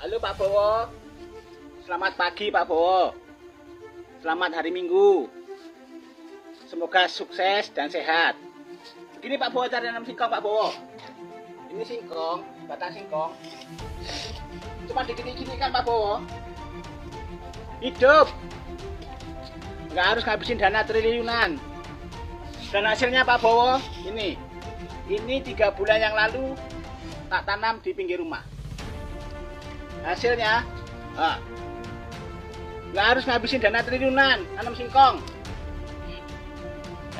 Halo Pak Bowo. Selamat pagi Pak Bowo. Selamat hari Minggu. Semoga sukses dan sehat. Begini Pak Bowo cara nanam singkong Pak Bowo. Ini singkong, batang singkong. Cuma dikit-dikit kan Pak Bowo. Hidup. Nggak harus ngabisin dana triliunan. Dan hasilnya Pak Bowo ini 3 bulan yang lalu tak tanam di pinggir rumah. Hasilnya nggak harus ngabisin dana triliunan nanam singkong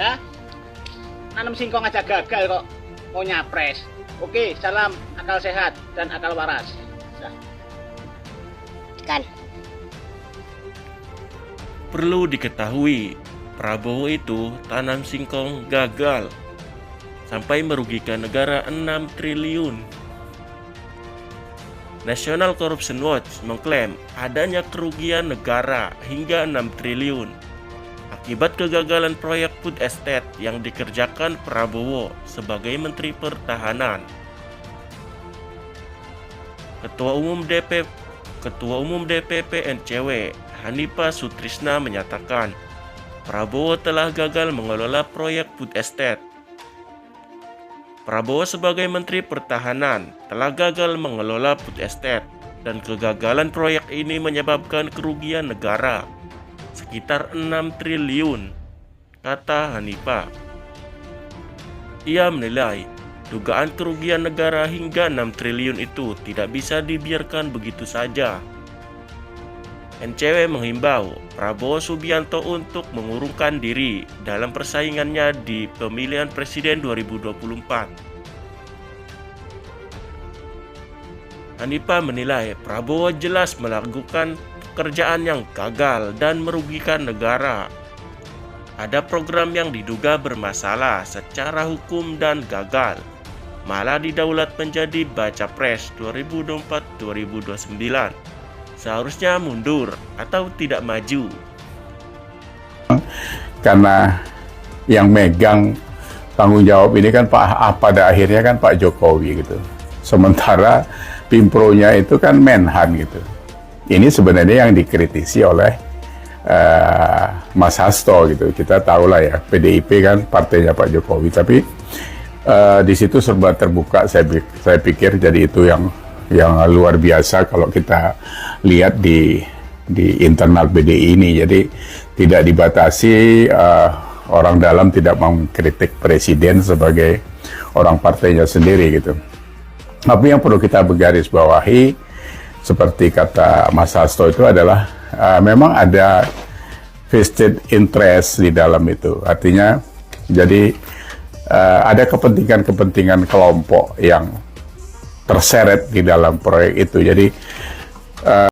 ya. Nanam singkong aja gagal kok mau nyapres. Oke, salam akal sehat dan akal waras. Kan Perlu diketahui, Prabowo itu tanam singkong gagal sampai merugikan negara 6 triliun. National Corruption Watch mengklaim adanya kerugian negara hingga 6 triliun akibat kegagalan proyek food estate yang dikerjakan Prabowo sebagai Menteri Pertahanan. Ketua Umum DPP NCW Hanifah Sutrisna menyatakan Prabowo telah gagal mengelola proyek food estate. Prabowo sebagai Menteri Pertahanan telah gagal mengelola food estate dan kegagalan proyek ini menyebabkan kerugian negara sekitar 6 triliun, kata Hanifah. Ia menilai dugaan kerugian negara hingga 6 triliun itu tidak bisa dibiarkan begitu saja. NCW menghimbau Prabowo Subianto untuk mengurungkan diri dalam persaingannya di pemilihan presiden 2024. Hanifah menilai Prabowo jelas melakukan pekerjaan yang gagal dan merugikan negara. Ada program yang diduga bermasalah secara hukum dan gagal, malah didaulat menjadi baca pres 2024-2029. Seharusnya mundur atau tidak maju. Karena yang megang tanggung jawab ini kan pada akhirnya kan Pak Jokowi gitu. Sementara Pimpronya itu kan Menhan gitu. Ini sebenarnya yang dikritisi oleh Mas Hasto gitu. Kita tahu lah ya, PDIP kan partainya Pak Jokowi. Tapi di situ serba terbuka. Saya pikir jadi itu yang luar biasa kalau kita lihat di internal PDI ini. Jadi tidak dibatasi, orang dalam tidak mengkritik presiden sebagai orang partainya sendiri gitu. Tapi yang perlu kita bergarisbawahi, seperti kata Mas Hasto itu adalah memang ada vested interest di dalam itu. Artinya jadi ada kepentingan kelompok yang terseret di dalam proyek itu. Jadi